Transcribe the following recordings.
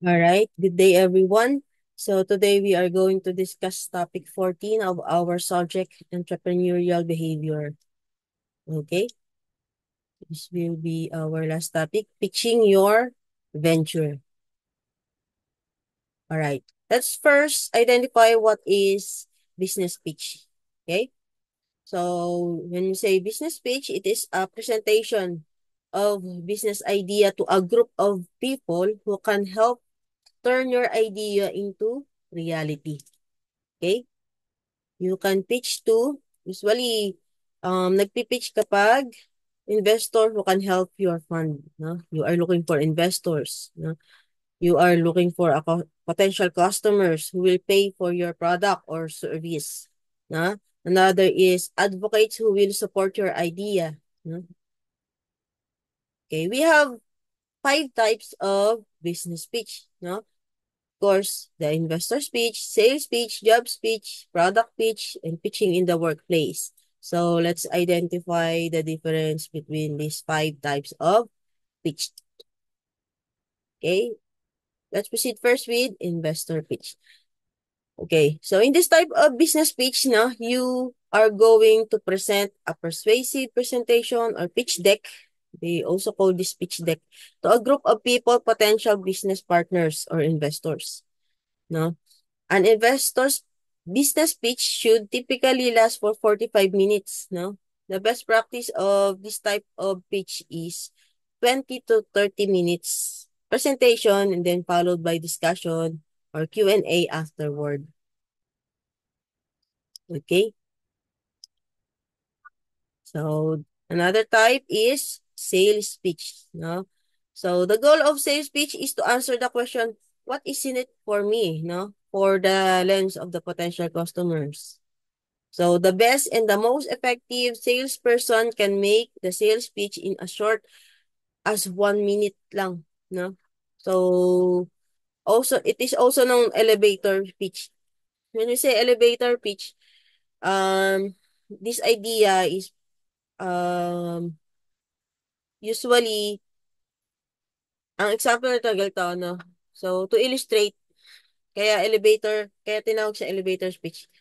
All right, good day everyone. So today we are going to discuss topic 14 of our subject, entrepreneurial behavior. Okay, this will be our last topic, pitching your venture. All right, let's first identify what is business pitch. Okay, so when you say business pitch, it is a presentation of business idea to a group of people who can help turn your idea into reality. Okay? You can pitch to, usually, nagpipitch kapag investor who can help your fund. No? You are looking for investors. No? You are looking for potential customers who will pay for your product or service. No? Another is advocates who will support your idea. No? Okay, we have five types of business pitch. No? Course, the investor speech, sales pitch, job speech, product pitch, and pitching in the workplace. So let's identify the difference between these five types of pitch. Okay, let's proceed first with investor pitch. Okay, so in this type of business pitch, no, you are going to present a persuasive presentation or pitch deck. They also call this pitch deck to a group of people, potential business partners or investors. No, an investor's business pitch should typically last for 45 minutes, no? The best practice of this type of pitch is 20 to 30 minutes presentation and then followed by discussion or Q&A afterward. Okay? So, another type is sales pitch, no? So, the goal of sales pitch is to answer the question, what is in it for me, no? For the lens of the potential customers. So the best and the most effective salesperson can make the sales pitch in as short as 1 minute lang, no? So also it is also known elevator pitch. When you say elevator pitch, this idea is usually ang example nito ganito, no? So to illustrate, kaya tinawag sa elevator speech.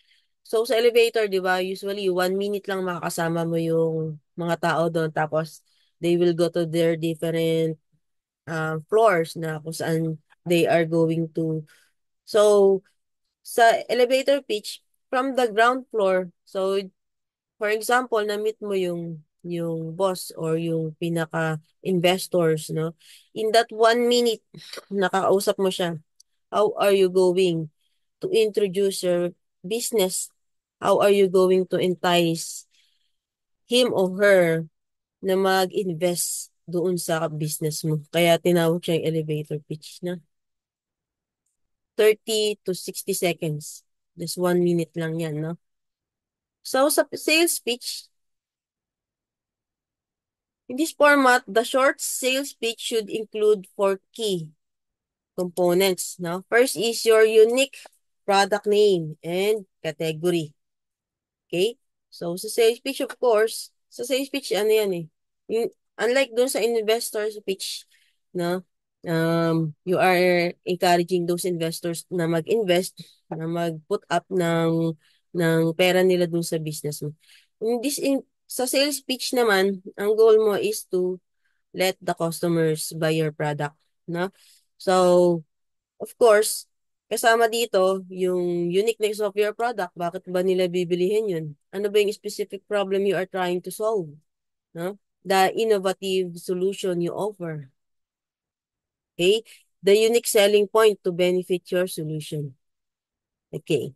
So, sa elevator, di ba, usually 1 minute lang makakasama mo yung mga tao doon. Tapos, they will go to their different floors na kung saan they are going to. So, sa elevator pitch, from the ground floor, so, for example, na-meet mo yung boss or yung pinaka-investors, no? In that 1 minute, nakakausap mo siya. How are you going to introduce your business? How are you going to entice him or her na mag-invest doon sa business mo? Kaya tinawag siya yung elevator pitch na 30 to 60 seconds. Just 1 minute lang yan, no? So, sa sales pitch, in this format, the short sales pitch should include four key components, no? First is your unique product name and category. Okay? So, sa sales pitch, of course, sa sales pitch, ano yan eh. Yung, unlike dun sa investor's pitch, no? You are encouraging those investors na mag-invest, na mag-put up ng pera nila dun sa business mo. Sa sales pitch naman, ang goal mo is to let the customers buy your product, no? So, of course, kasama dito yung uniqueness of your product. Bakit ba nila bibilihin yun? Ano ba yung specific problem you are trying to solve? No? The innovative solution you offer. Okay? The unique selling point to benefit your solution. Okay.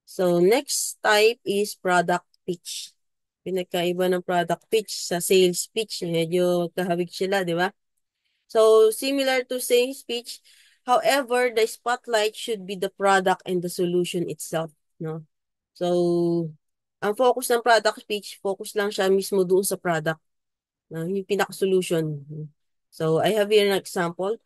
So, next type is product pitch. Pinagkaiba ng product pitch sa sales pitch. Medyo kahawig sila, di ba? So, similar to sales pitch, however, the spotlight should be the product and the solution itself, no? So, ang focus ng product pitch, focus lang siya mismo doon sa product, no? Yung pinaka-solution. So, I have here an example.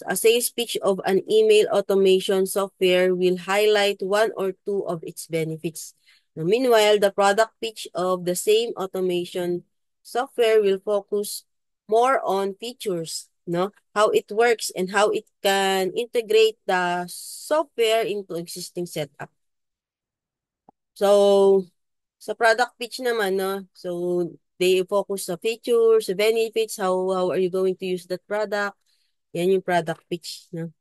A sales pitch of an email automation software will highlight one or two of its benefits. Now, meanwhile, the product pitch of the same automation software will focus more on features no? How it works and how it can integrate the software into existing setup. So, sa product pitch naman, no? So, they focus sa features, sa benefits, how are you going to use that product. Yan yung product pitch, no?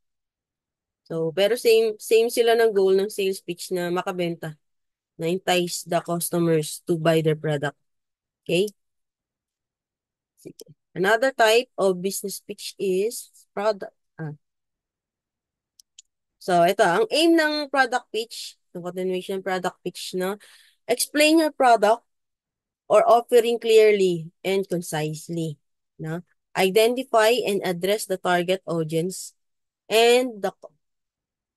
So, pero same sila ng goal ng sales pitch na makabenta, na entice the customers to buy their product. Okay? Sige. Another type of business pitch is product. So, ito, ang aim ng product pitch, the continuation product pitch, no? Explain your product or offering clearly and concisely, no? Identify and address the target audience and the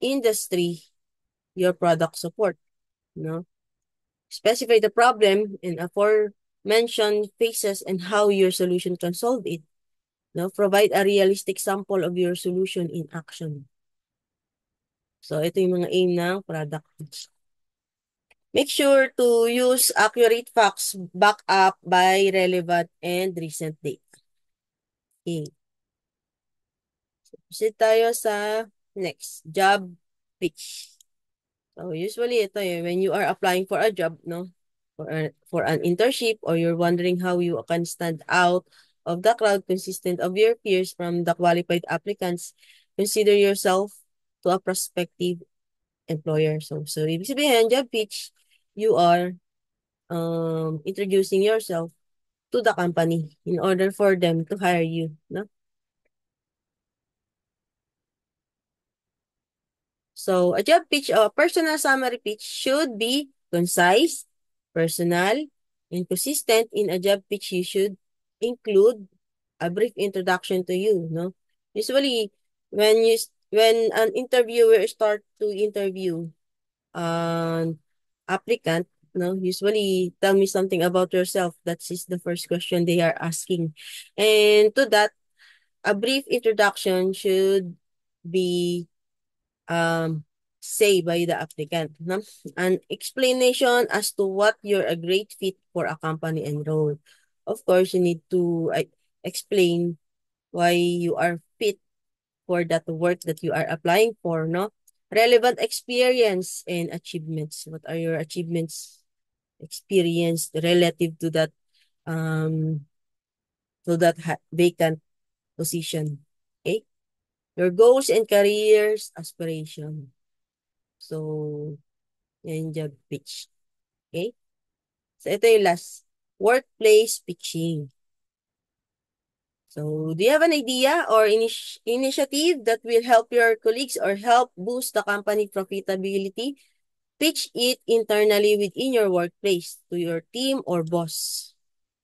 industry your product support, no? Specify the problem in aforementioned phases and how your solution can solve it. No? Provide a realistic sample of your solution in action. So, ito yung mga aim ng product pitch. Make sure to use accurate facts backed up by relevant and recent data. Okay. Proceed tayo sa next, job pitch. So, usually ito when you are applying for a job, no? For an internship, or you're wondering how you can stand out of the crowd consistent of your peers from the qualified applicants, consider yourself to a prospective employer. So ibig sabihin, job pitch, you are introducing yourself to the company in order for them to hire you, no? So, a job pitch or personal summary pitch should be concise, personal, and consistent. In a job pitch, you should include a brief introduction to you, no? Usually, when an interviewer start to interview an applicant, no, usually tell me something about yourself. That is the first question they are asking. And to that, a brief introduction should be say by the applicant. No? An explanation as to what you're a great fit for a company and role. Of course, you need to explain why you are fit for that work that you are applying for, no? Relevant experience and achievements. What are your achievements, experience relative um to that vacant position? Okay? Your goals and careers aspiration. So, yan job pitch. Okay? So, ito yung last. Workplace pitching. So, do you have an idea or initiative that will help your colleagues or help boost the company profitability? Pitch it internally within your workplace to your team or boss.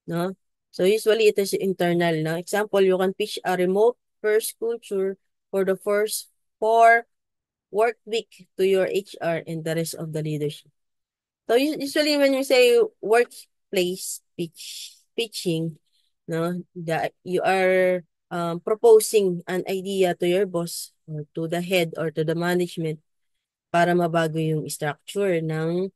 No? So, usually it is internal. No? Example, you can pitch a remote first culture for the first 4 work week to your HR and the rest of the leadership. So usually when you say workplace pitching, no, that you are proposing an idea to your boss or to the head or to the management para mabago yung structure ng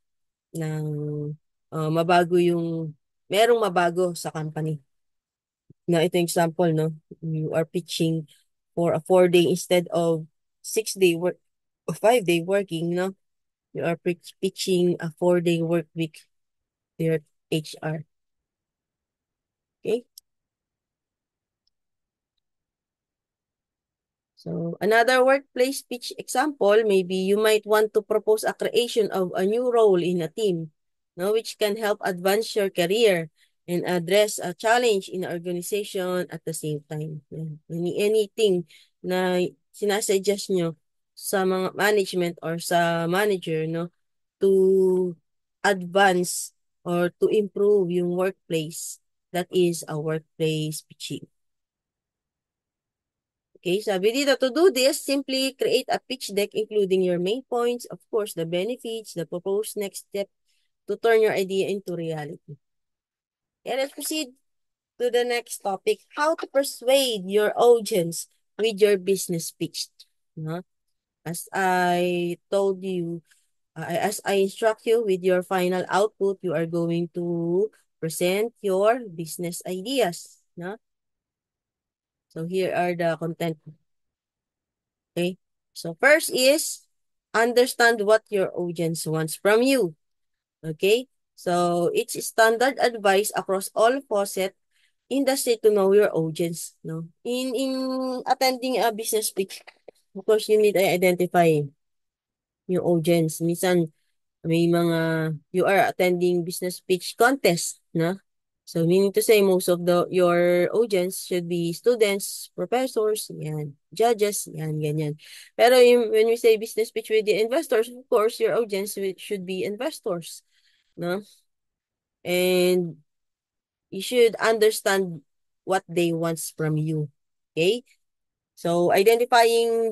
mabago yung merong mabago sa company. Na ito example, no, you are pitching for a 4-day instead of 6-day work, 5-day working, no. You are pitching a 4-day work week to your HR. Okay? So, another workplace pitch example, maybe you might want to propose a creation of a new role in a team, no, which can help advance your career and address a challenge in the organization at the same time. Anything na sinasuggest nyo sa mga management or sa manager, no, to advance or to improve yung workplace, that is a workplace pitching. Okay, sabi dito, to do this, simply create a pitch deck including your main points, of course, the benefits, the proposed next step to turn your idea into reality. Okay, let's proceed to the next topic, how to persuade your audience with your business pitch. No? As I told you, as I instruct you with your final output, you are going to present your business ideas. No? So here are the content. Okay. So first is understand what your audience wants from you. Okay. So it's standard advice across all faucet industry to know your audience. No, in attending a business pitch, of course you need to identify yung audience. Minsan may mga you are attending business pitch contest, no? So meaning to say most of the your audience should be students, professors, yan, judges, yan, ganyan. Pero when we say business pitch with the investors, of course your audience should be investors, no? And you should understand what they want from you. Okay? So identifying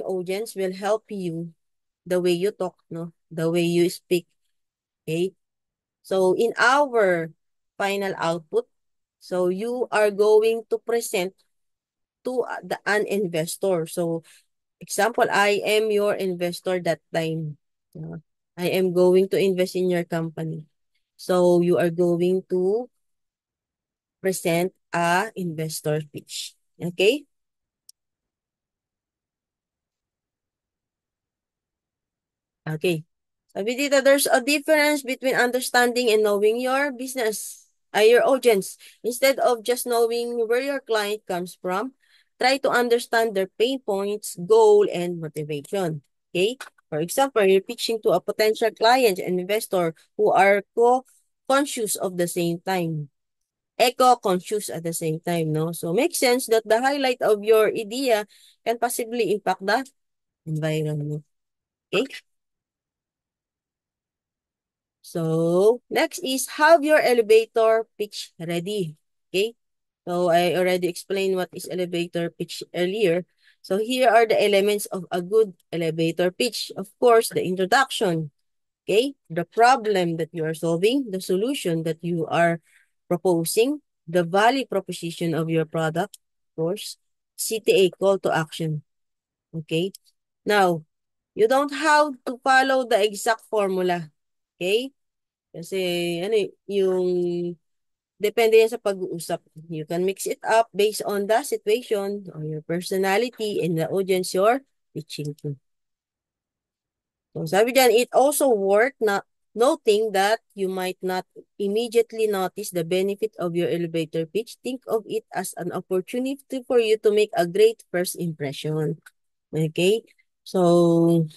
audience will help you the way you talk, no? The way you speak. Okay? So in our final output, so you are going to present to an investor. So example, I am your investor that time. I am going to invest in your company. So you are going to present a investor pitch. Okay? Okay. Sabi dito, there's a difference between understanding and knowing your business, your audience. Instead of just knowing where your client comes from, try to understand their pain points, goal, and motivation. Okay? For example, you're pitching to a potential client and investor who are co-conscious of the same time. Eco-conscious at the same time, no? So, makes sense that the highlight of your idea can possibly impact the environment. Okay? So, next is have your elevator pitch ready. Okay? So, I already explained what is elevator pitch earlier. So, here are the elements of a good elevator pitch. Of course, the introduction. Okay? The problem that you are solving, the solution that you are proposing, the value proposition of your product, of course, CTA, call to action. Okay? Now, you don't have to follow the exact formula. Okay? Kasi, ano, yung, depende yan sa pag-uusap. You can mix it up based on the situation or your personality and the audience you're pitching to. So, sabi dyan, it also worth not noting that you might not immediately notice the benefit of your elevator pitch. Think of it as an opportunity for you to make a great first impression. Okay? So,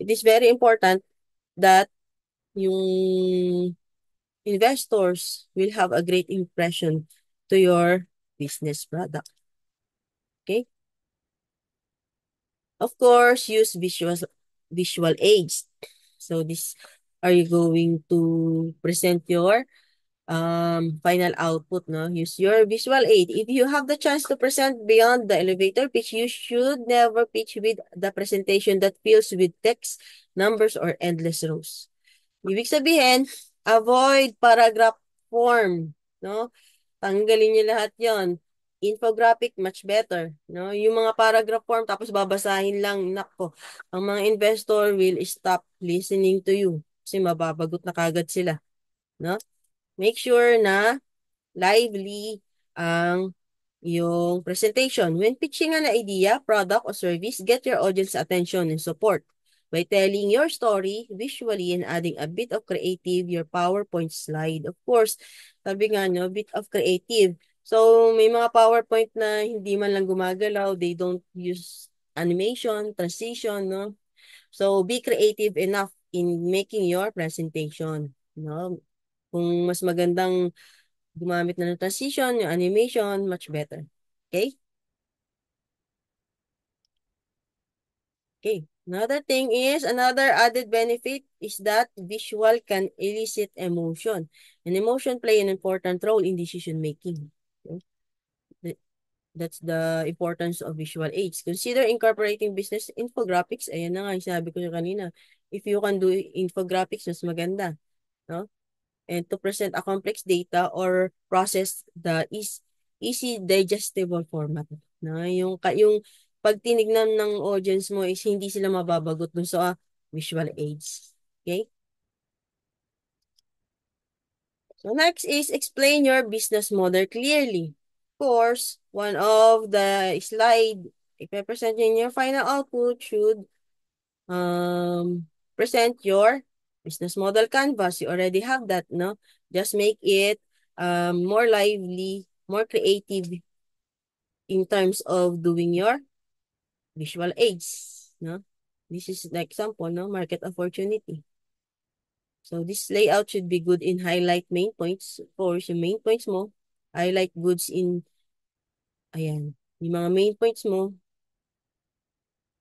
it is very important that yung investors will have a great impression to your business product. Okay? Of course, use visual aids. So this are you going to present your final output, no? Use your visual aid. If you have the chance to present beyond the elevator pitch, you should never pitch with the presentation that fills with text, numbers, or endless rows. Ibig sabihin, avoid paragraph form, no? Tanggalin niyo lahat 'yon. Infographic, much better, no? Yung mga paragraph form, tapos babasahin lang, nako. Ang mga investor will stop listening to you kasi mababagot na kagad sila, no? Make sure na lively ang yung presentation. When pitching an idea, product, or service, get your audience attention and support. By telling your story visually and adding a bit of creative, your PowerPoint slide. Of course, sabi nga nyo, bit of creative. So, may mga PowerPoint na hindi man lang gumagalaw. They don't use animation, transition, no? So, be creative enough in making your presentation, no? Kung mas magandang gumamit na ng transition, yung animation, much better. Okay? Okay. Another added benefit is that visual can elicit emotion. And emotion play an important role in decision making. Okay? That's the importance of visual aids. Consider incorporating business infographics. Ayan na nga, yung sinabi ko yung kanina. If you can do infographics, mas maganda. No? And to present a complex data or process the easy digestible format. No? Yung pag tinignan ng audience mo is hindi sila mababagot dun sa visual aids. Okay? So next is explain your business model clearly. Of course, one of the slide ipe-present in your final output should present your business model canvas. You already have that, no? Just make it more lively, more creative in terms of doing your visual aids, no? This is an example, no? Market opportunity. So this layout should be good in highlight main points. Of course, yung main points mo, highlight goods in, ayan, yung mga main points mo.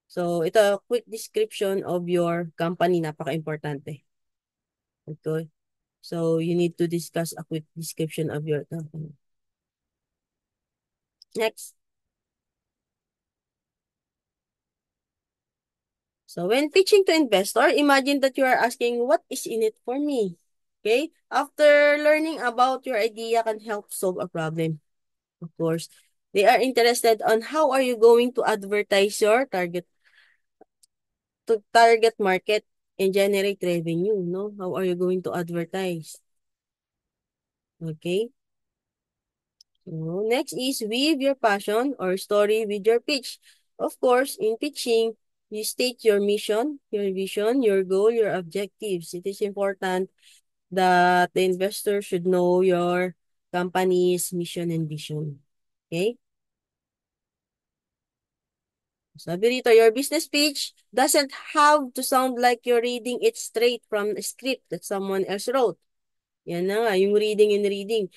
So ito, quick description of your company, napaka-importante. Okay. So you need to discuss a quick description of your company. Next. So when pitching to investor, imagine that you are asking, what is in it for me? Okay? After learning about your idea can help solve a problem. Of course, they are interested on how are you going to advertise your target market and generate revenue, no? How are you going to advertise? Okay? So next is weave your passion or story with your pitch. Of course, in pitching, you state your mission, your vision, your goal, your objectives. It is important that the investor should know your company's mission and vision. Okay? Sabi rito, your business pitch doesn't have to sound like you're reading it straight from a script that someone else wrote. Yan na nga, yung reading and reading.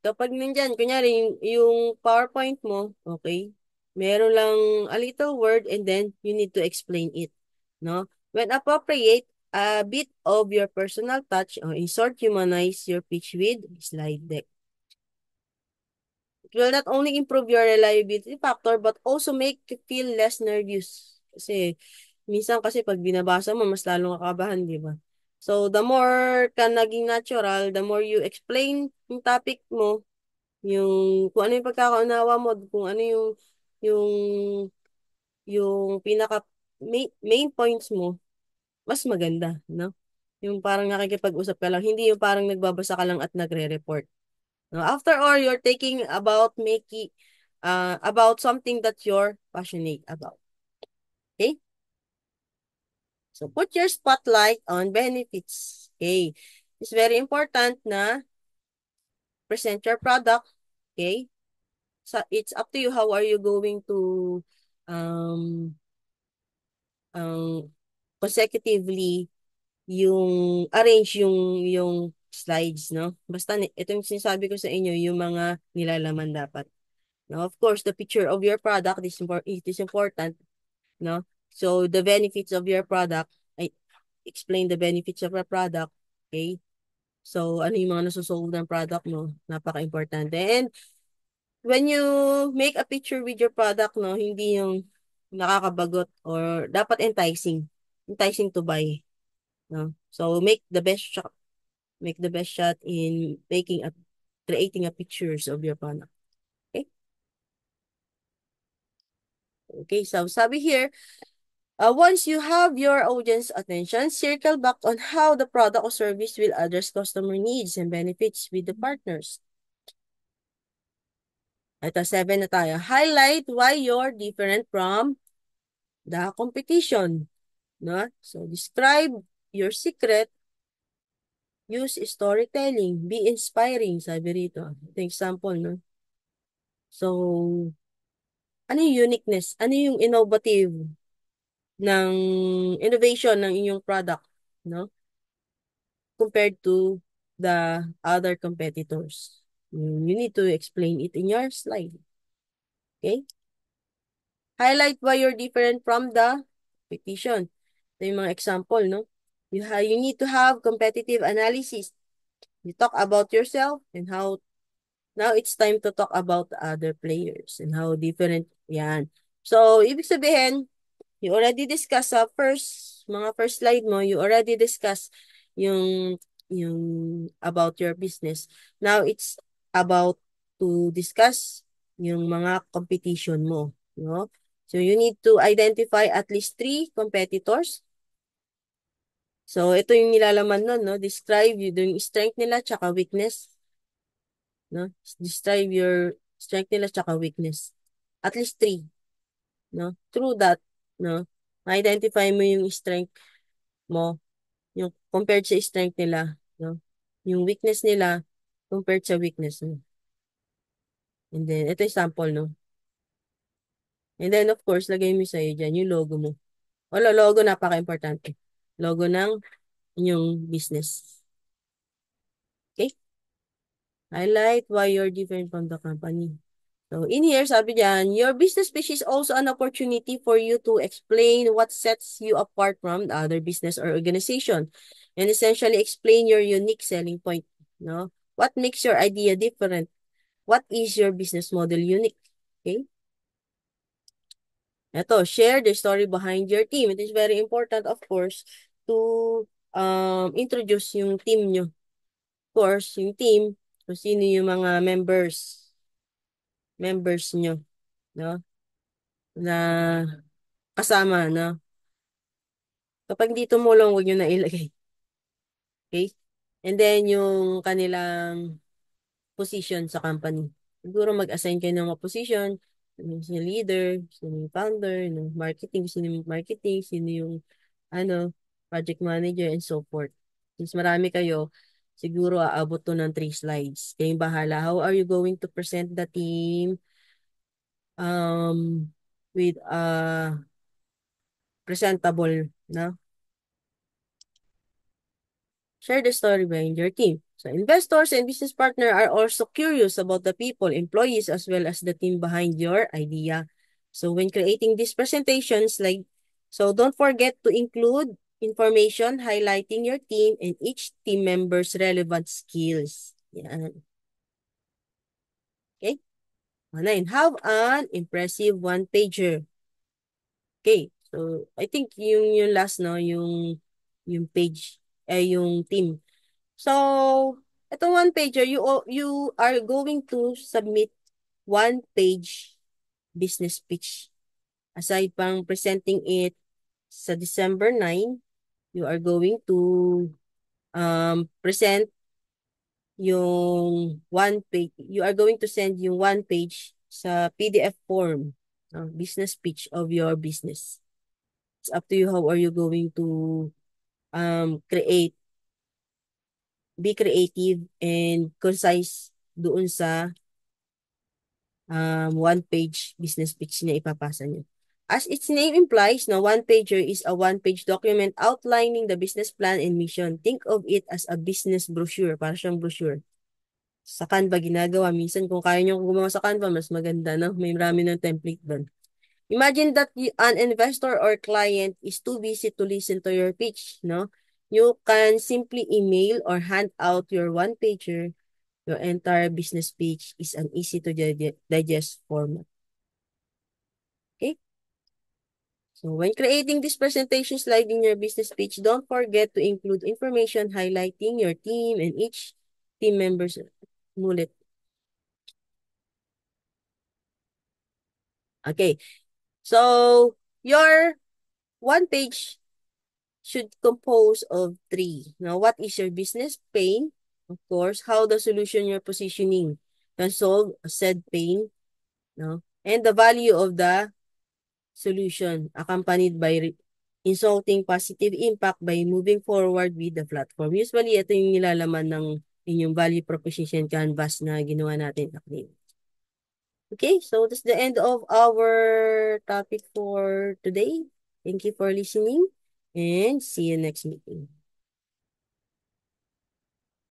Kapag nandyan, kunyari, yung PowerPoint mo, okay, meron lang a little word and then you need to explain it. No? When appropriate, a bit of your personal touch or insert humanize your pitch with slide deck. It will not only improve your reliability factor but also make you feel less nervous. Kasi minsan kasi pag binabasa mo, mas lalong kakabahan, di ba? So, the more ka naging natural, the more you explain yung topic mo, yung kung ano yung pagkakaunawa mo, kung ano yung yung pinaka main points mo, mas maganda, no? Yung parang nakikipag-usap ka lang, hindi yung parang nagbabasa ka lang at nagre-report. No? After all, you're taking about something that you're passionate about. Okay? So put your spotlight on benefits. Okay? It's very important na present your product. Okay? So it's up to you how are you going to um um consecutively yung arrange yung slides, no? Basta ito yung sinasabi ko sa inyo, yung mga nilalaman dapat. Now, of course, the picture of your product it is important, no? So the benefits of your product, I explain the benefits of your product, okay? So ano yung mga nasusolve ng product mo, napaka-importante. And when you make a picture with your product, no, hindi yung nakakabagot or dapat enticing to buy, no? So make the best shot in creating a pictures of your product. Okay? Okay, so sabi here, once you have your audience attention, circle back on how the product or service will address customer needs and benefits with the partners. Ito, 7 na tayo. Highlight why you're different from the competition. No? So, describe your secret. Use storytelling. Be inspiring, sabi rito. Ito example, no? So, ano yung uniqueness? Ano yung ng innovation ng inyong product, no? Compared to the other competitors. You need to explain it in your slide. Okay? Highlight why you're different from the competition. Ito yung mga example, no? You need to have competitive analysis. You talk about yourself and how now it's time to talk about the other players and how different yan. So, ibig sabihin, you already discuss sa first slide mo, you already discuss yung yung about your business. Now it's about to discuss yung mga competition mo, no? So you need to identify at least 3 competitors So, ito yung nilalaman nun, no? Describe yung strength nila tsaka weakness, no? Describe your strength nila tsaka weakness. At least three, no? Through that, no? Ma-identify mo yung strength mo, yung compared sa strength nila, no? Yung weakness nila compared sa weakness mo. And then, ito yung sample, no? And then, of course, lagay mo sa'yo dyan yung logo mo. Wala, logo, napaka-importante. Logo ng inyong business. Okay? Highlight why you're different from the company. So, in here, sabi diyan, your business pitch is also an opportunity for you to explain what sets you apart from the other business or organization and essentially explain your unique selling point. No? What makes your idea different? What is your business model unique? Okay? Ito, share the story behind your team. It is very important, of course, to introduce yung team nyo. Of course, yung team, kung sino yung mga members nyo, no? Na kasama, no? Kapag hindi tumulong, huwag nyo na ilagay. Okay? And then, yung kanilang position sa company. Siguro mag-assign kayo ng mga position, sino yung leader, sino yung founder, no? Marketing, sino yung marketing, sino yung project manager, and so forth. Since marami kayo, siguro aabot to ng 3 slides. Kayong bahala. How are you going to present the team with presentable, no? Share the story behind your team. So investors and business partner are also curious about the people, employees, as well as the team behind your idea. So when creating these presentations, so don't forget to include information highlighting your team and each team member's relevant skills. Yan. Okay? 9. Have an impressive one-pager. Okay. So I think yung last, no, yung page, yung team. So, itong one-pager, you are going to submit one-page business pitch. Aside pang presenting it sa December 9, you are going to present yung one page. You are going to send yung one page sa PDF form, business pitch of your business. It's up to you how are you going to be creative and concise doon sa one-page business pitch na ipapasa niyo. As its name implies, no, one-pager is a one-page document outlining the business plan and mission. Think of it as a business brochure, para siyang brochure. Sa Canva ginagawa. Minsan kung kaya niyo gumawa sa Canva, mas maganda, no? May marami ng template doon. Imagine that an investor or client is too busy to listen to your pitch, no? You can simply email or hand out your one-pager. Your entire business pitch is an easy to digest format. Okay? So when creating this presentation slide in your business pitch, don't forget to include information highlighting your team and each team member's mulit. Okay. So your one page should compose of 3. Now, what is your business pain? Of course, how the solution you're positioning can solve said pain, no? And the value of the solution accompanied by insulting positive impact by moving forward with the platform. Usually, ito yung nilalaman ng inyong value proposition canvas na ginawa natin. Okay, so that's the end of our topic for today. Thank you for listening and see you next meeting.